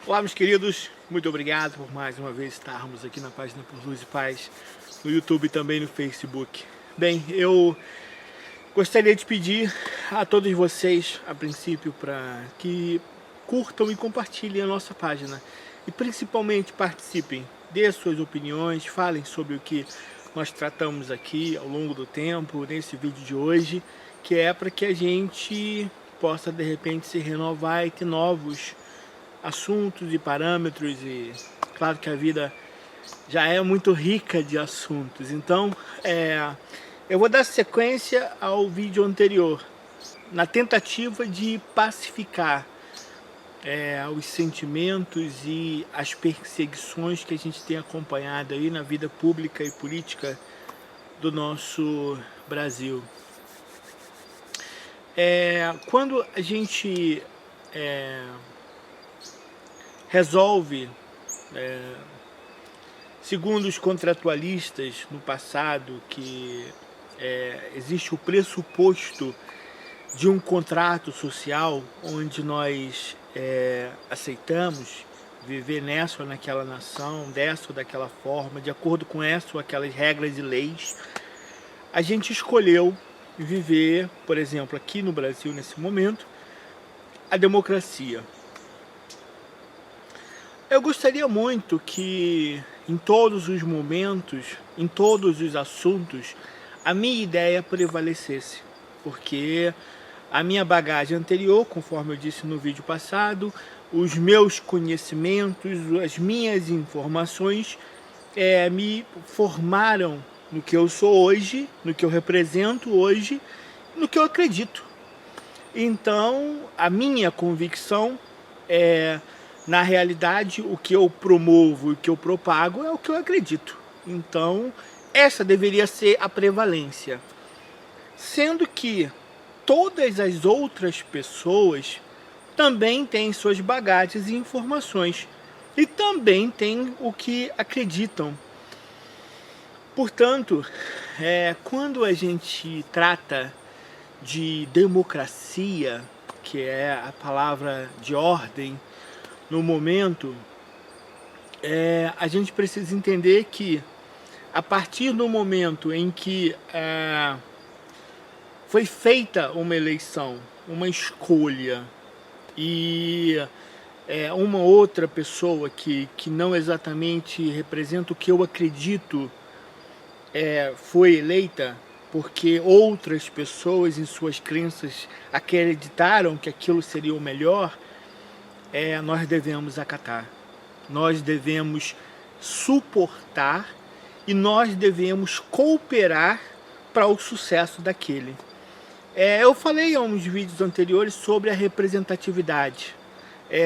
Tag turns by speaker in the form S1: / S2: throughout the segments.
S1: Olá, meus queridos, muito obrigado por mais uma vez estarmos aqui na página Por Luz e Paz, no YouTube e também no Facebook. Bem, eu gostaria de pedir a todos vocês, a princípio, para que curtam e compartilhem a nossa página e principalmente participem, dê suas opiniões, falem sobre o que nós tratamos aqui ao longo do tempo, nesse vídeo de hoje, que é para que a gente possa de repente se renovar e ter novos assuntos e parâmetros. E claro que a vida já é muito rica de assuntos, então eu vou dar sequência ao vídeo anterior na tentativa de pacificar os sentimentos e as perseguições que a gente tem acompanhado aí na vida pública e política do nosso Brasil. Quando a gente resolve, segundo os contratualistas no passado, que existe o pressuposto de um contrato social onde nós aceitamos viver nessa ou naquela nação, dessa ou daquela forma, de acordo com essa ou aquelas regras e leis, a gente escolheu viver, por exemplo, aqui no Brasil nesse momento, a democracia. Eu gostaria muito que em todos os momentos, em todos os assuntos, a minha ideia prevalecesse, porque a minha bagagem anterior, conforme eu disse no vídeo passado, os meus conhecimentos, as minhas informações me formaram no que eu sou hoje, no que eu represento hoje, no que eu acredito. Então, a minha convicção na realidade, o que eu promovo e o que eu propago é o que eu acredito. Então, essa deveria ser a prevalência. Sendo que todas as outras pessoas também têm suas bagagens e informações. E também têm o que acreditam. Portanto, quando a gente trata de democracia, que é a palavra de ordem no momento, a gente precisa entender que a partir do momento em que foi feita uma eleição, uma escolha, e uma outra pessoa que não exatamente representa o que eu acredito foi eleita, porque outras pessoas em suas crenças acreditaram que aquilo seria o melhor, nós devemos acatar, nós devemos suportar e nós devemos cooperar para o sucesso daquele. Eu falei em uns vídeos anteriores sobre a representatividade.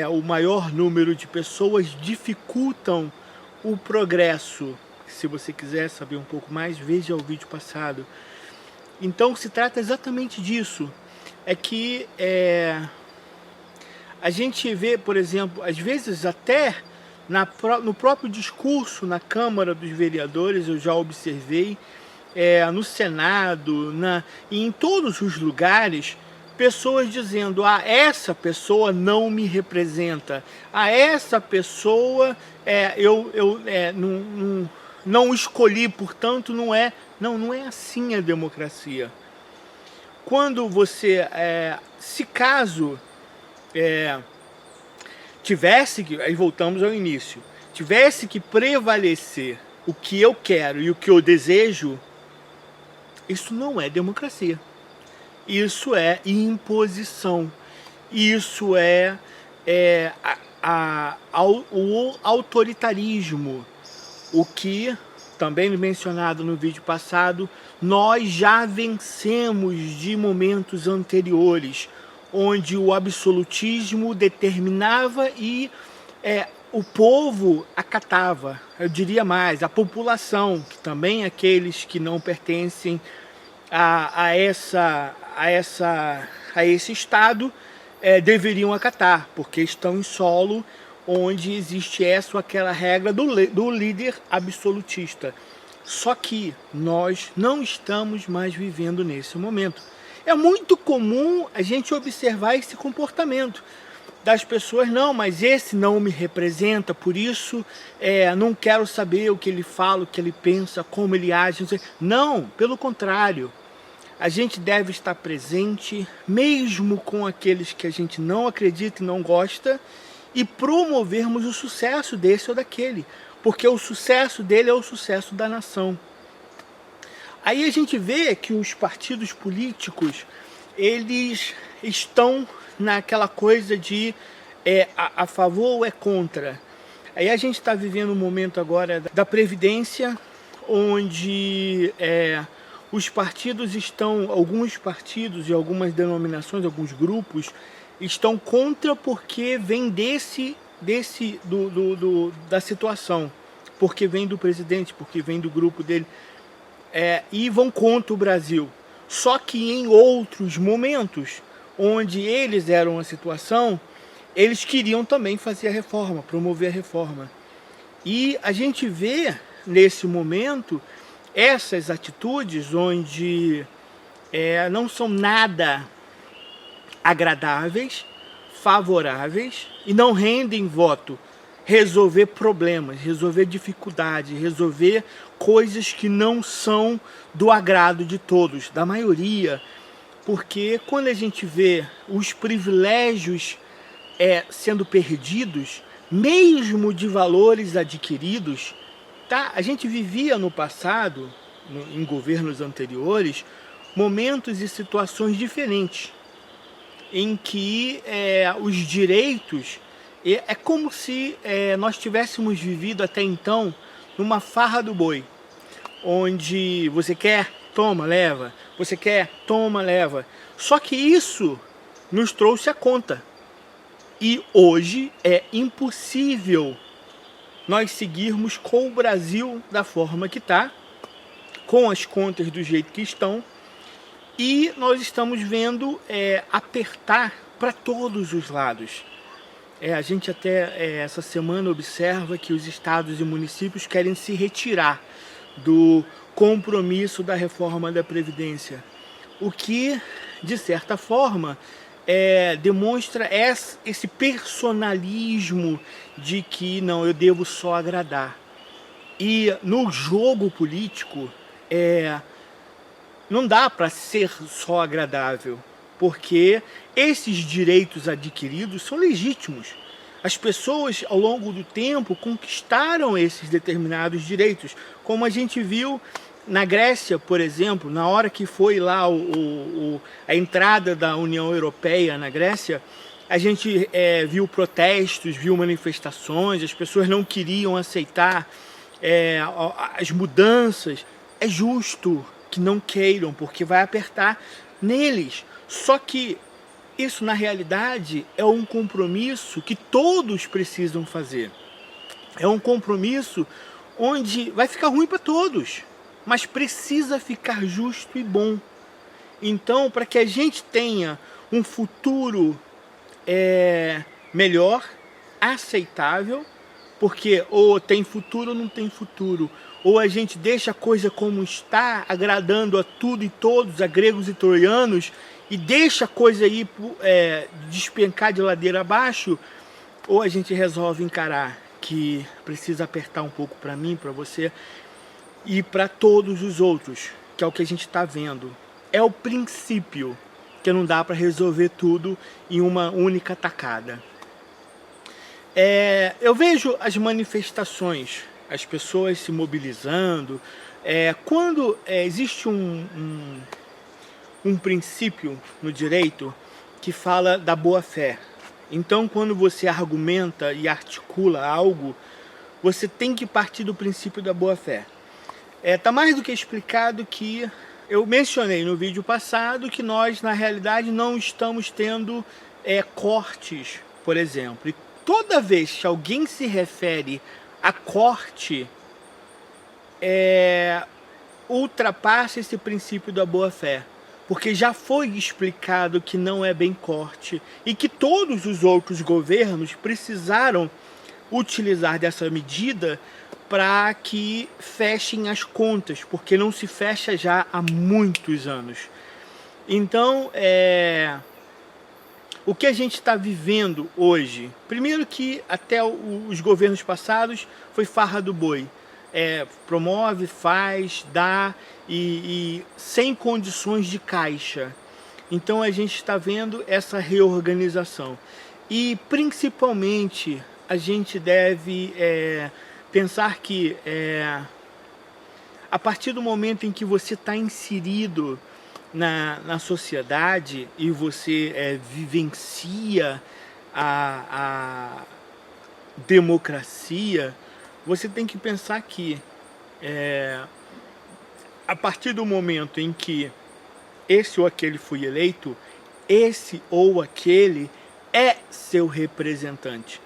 S1: O maior número de pessoas dificultam o progresso. Se você quiser saber um pouco mais, veja o vídeo passado. Então se trata exatamente disso. É que a gente vê, por exemplo, às vezes até no próprio discurso na Câmara dos Vereadores, eu já observei, no Senado, e em todos os lugares, pessoas dizendo: essa pessoa não me representa, essa pessoa eu não escolhi, portanto não é assim a democracia. Quando você, se caso tivesse que, aí voltamos ao início, tivesse que prevalecer o que eu quero e o que eu desejo, isso não é democracia. Isso é imposição. Isso o autoritarismo. O que, também mencionado no vídeo passado, nós já vencemos de momentos anteriores, onde o absolutismo determinava e o povo acatava. Eu diria mais, a população, que também aqueles que não pertencem a esse estado deveriam acatar, porque estão em solo onde existe essa ou aquela regra do líder absolutista. Só que nós não estamos mais vivendo nesse momento. É muito comum a gente observar esse comportamento. das pessoas, não, mas esse não me representa, por isso não quero saber o que ele fala, o que ele pensa, como ele age, não sei. Não, pelo contrário, a gente deve estar presente, mesmo com aqueles que a gente não acredita e não gosta, e promovermos o sucesso desse ou daquele, porque o sucesso dele é o sucesso da nação. Aí a gente vê que os partidos políticos, eles estão naquela coisa de a favor ou é contra. Aí a gente está vivendo um momento agora da Previdência, onde os partidos estão, alguns partidos e algumas denominações, alguns grupos, estão contra porque vem da situação, porque vem do presidente, porque vem do grupo dele, e vão contra o Brasil. Só que em outros momentos, onde eles eram a situação, eles queriam também fazer a reforma, promover a reforma. E a gente vê, nesse momento, essas atitudes onde não são nada agradáveis, favoráveis e não rendem voto. Resolver problemas, resolver dificuldades, resolver coisas que não são do agrado de todos, da maioria. Porque quando a gente vê os privilégios sendo perdidos, mesmo de valores adquiridos, tá? A gente vivia no passado, em governos anteriores, momentos e situações diferentes, em que os direitos, é como se nós tivéssemos vivido até então numa farra do boi, onde você quer, toma, leva, você quer, toma, leva. Só que isso nos trouxe a conta. E hoje é impossível nós seguirmos com o Brasil da forma que está, com as contas do jeito que estão, e nós estamos vendo apertar para todos os lados. A gente até essa semana observa que os estados e municípios querem se retirar do compromisso da reforma da Previdência, o que, de certa forma, demonstra esse personalismo de que não, eu devo só agradar. E no jogo político, não dá para ser só agradável, porque esses direitos adquiridos são legítimos. As pessoas, ao longo do tempo, conquistaram esses determinados direitos, como a gente viu na Grécia, por exemplo, na hora que foi lá a entrada da União Europeia na Grécia, a gente viu protestos, viu manifestações, as pessoas não queriam aceitar as mudanças. É justo que não queiram, porque vai apertar neles. Só que isso, na realidade, é um compromisso que todos precisam fazer. É um compromisso onde vai ficar ruim para todos, mas precisa ficar justo e bom. Então, para que a gente tenha um futuro melhor, aceitável, porque ou tem futuro ou não tem futuro, ou a gente deixa a coisa como está, agradando a tudo e todos, a gregos e troianos, e deixa a coisa aí despencar de ladeira abaixo, ou a gente resolve encarar que precisa apertar um pouco para mim, para você e para todos os outros, que é o que a gente está vendo. É o princípio, que não dá para resolver tudo em uma única tacada. Eu vejo as manifestações, as pessoas se mobilizando, quando existe um princípio no direito que fala da boa-fé. Então, quando você argumenta e articula algo, você tem que partir do princípio da boa-fé. Tá mais do que explicado que eu mencionei no vídeo passado que nós, na realidade, não estamos tendo cortes, por exemplo. E toda vez que alguém se refere a corte, ultrapassa esse princípio da boa-fé. Porque já foi explicado que não é bem corte e que todos os outros governos precisaram utilizar dessa medida para que fechem as contas, porque não se fecha já há muitos anos. Então, o que a gente está vivendo hoje? Primeiro que até os governos passados foi farra do boi. Promove, faz, dá e sem condições de caixa. Então a gente está vendo essa reorganização. E principalmente a gente deve pensar que a partir do momento em que você está inserido na sociedade e você vivencia a democracia, você tem que pensar que a partir do momento em que esse ou aquele foi eleito, esse ou aquele é seu representante.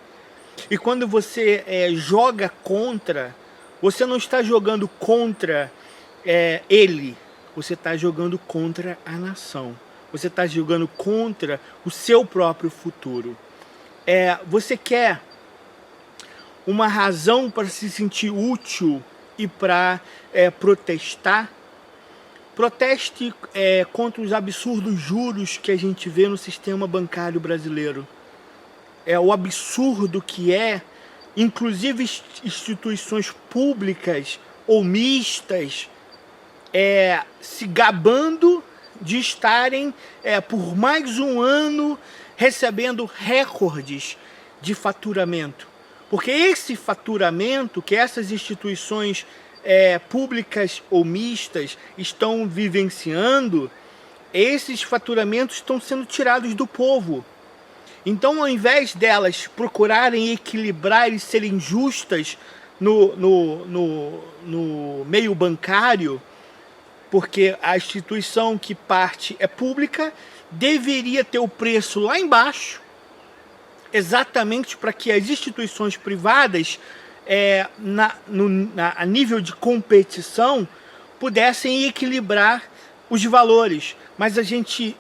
S1: E quando você joga contra, você não está jogando contra ele, você está jogando contra a nação. Você está jogando contra o seu próprio futuro. Você quer uma razão para se sentir útil e para protestar? Proteste contra os absurdos juros que a gente vê no sistema bancário brasileiro. O absurdo que inclusive instituições públicas ou mistas, se gabando de estarem por mais um ano recebendo recordes de faturamento. Porque esse faturamento que essas instituições públicas ou mistas estão vivenciando, esses faturamentos estão sendo tirados do povo. Então, ao invés delas procurarem equilibrar e serem justas no meio bancário, porque a instituição que parte é pública, deveria ter o preço lá embaixo, exatamente para que as instituições privadas, a nível de competição, pudessem equilibrar os valores. Mas a gente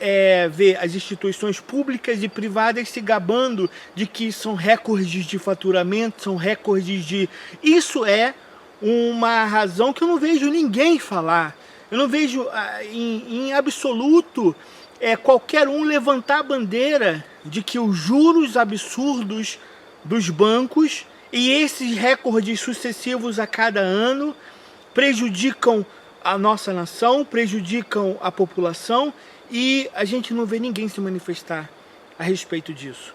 S1: vê as instituições públicas e privadas se gabando de que são recordes de faturamento, são recordes de... Isso é uma razão que eu não vejo ninguém falar. Eu não vejo em absoluto qualquer um levantar a bandeira de que os juros absurdos dos bancos e esses recordes sucessivos a cada ano prejudicam a nossa nação, prejudicam a população, e a gente não vê ninguém se manifestar a respeito disso.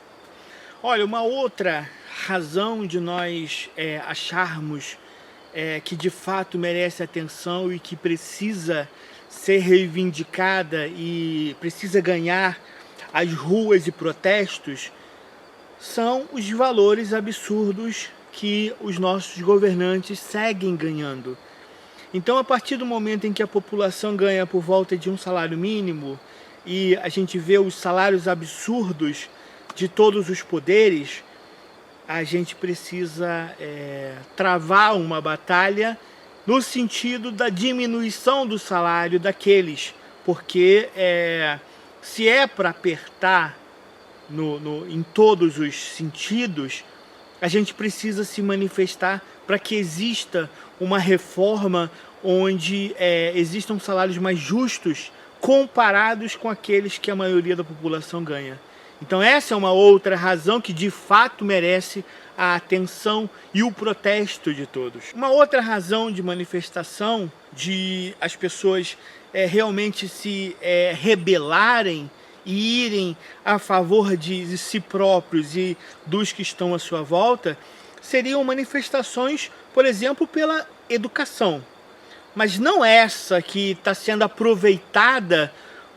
S1: Olha, uma outra razão de nós acharmos que de fato merece atenção e que precisa ser reivindicada e precisa ganhar as ruas e protestos são os valores absurdos que os nossos governantes seguem ganhando. Então, a partir do momento em que a população ganha por volta de um salário mínimo e a gente vê os salários absurdos de todos os poderes, a gente precisa travar uma batalha no sentido da diminuição do salário daqueles, porque se é para apertar em todos os sentidos, a gente precisa se manifestar para que exista uma reforma onde existam salários mais justos comparados com aqueles que a maioria da população ganha. Então essa é uma outra razão que de fato merece a atenção e o protesto de todos. Uma outra razão de manifestação, de as pessoas realmente se rebelarem e irem a favor de si próprios e dos que estão à sua volta, seriam manifestações, por exemplo, pela educação. Mas não essa que está sendo aproveitada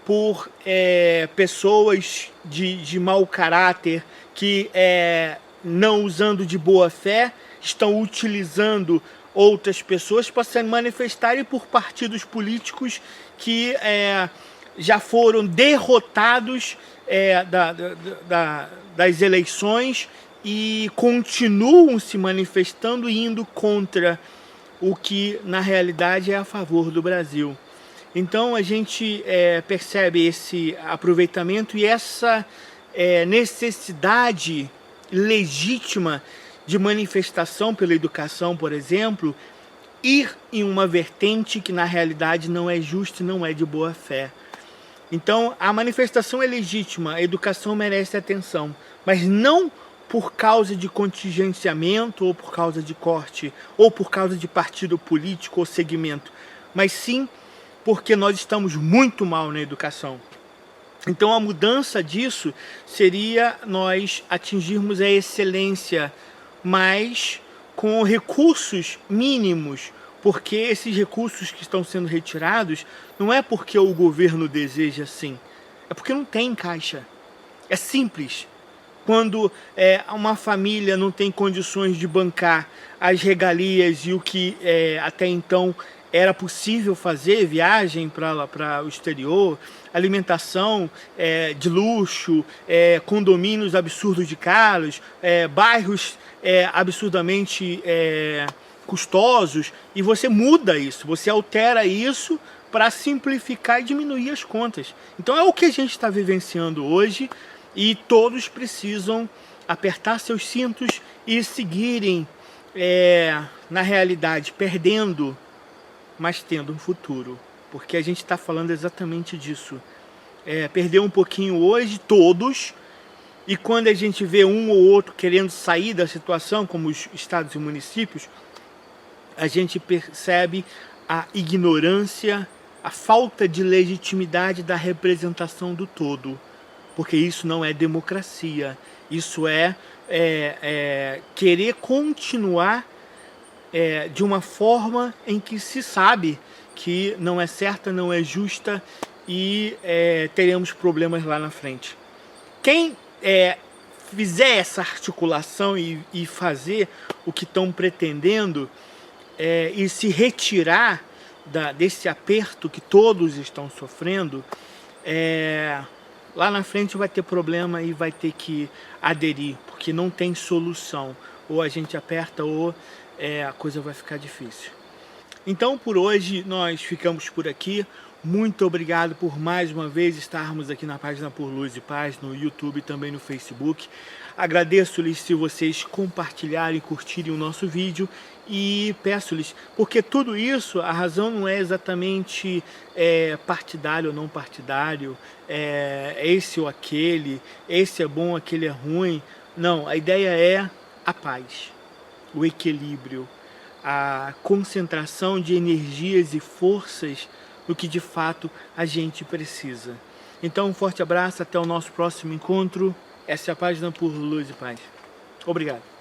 S1: por pessoas de mau caráter que, não usando de boa fé, estão utilizando outras pessoas para se manifestarem por partidos políticos que já foram derrotados das eleições e continuam se manifestando e indo contra o que na realidade é a favor do Brasil. Então a gente percebe esse aproveitamento e essa necessidade legítima de manifestação pela educação, por exemplo, ir em uma vertente que na realidade não é justa e não é de boa fé. Então, a manifestação é legítima, a educação merece atenção, mas não por causa de contingenciamento, ou por causa de corte, ou por causa de partido político ou segmento, mas sim porque nós estamos muito mal na educação. Então, a mudança disso seria nós atingirmos a excelência, mas com recursos mínimos, porque esses recursos que estão sendo retirados não é porque o governo deseja assim, é porque não tem caixa. É simples. Quando uma família não tem condições de bancar as regalias e o que até então era possível fazer, viagem para o exterior, alimentação de luxo, condomínios absurdos de caros, bairros absurdamente custosos, e você muda isso, você altera isso para simplificar e diminuir as contas. Então é o que a gente está vivenciando hoje, e todos precisam apertar seus cintos e seguirem na realidade, perdendo, mas tendo um futuro. Porque a gente está falando exatamente disso. Perder um pouquinho hoje, todos, e quando a gente vê um ou outro querendo sair da situação, como os estados e municípios, a gente percebe a ignorância, a falta de legitimidade da representação do todo. Porque isso não é democracia, isso é querer continuar de uma forma em que se sabe que não é certa, não é justa, e teremos problemas lá na frente. Quem fizer essa articulação e fazer o que estão pretendendo e se retirar desse aperto que todos estão sofrendo, lá na frente vai ter problema e vai ter que aderir, porque não tem solução. Ou a gente aperta ou a coisa vai ficar difícil. Então, por hoje, nós ficamos por aqui. Muito obrigado por mais uma vez estarmos aqui na página Por Luz e Paz, no YouTube e também no Facebook. Agradeço-lhes se vocês compartilharem e curtirem o nosso vídeo, e peço-lhes, porque tudo isso, a razão não é exatamente partidário ou não partidário, esse ou aquele, esse é bom, aquele é ruim. Não, a ideia é a paz, o equilíbrio, a concentração de energias e forças no que de fato a gente precisa. Então, um forte abraço, até o nosso próximo encontro. Essa é a página Por Luz e Paz. Obrigado.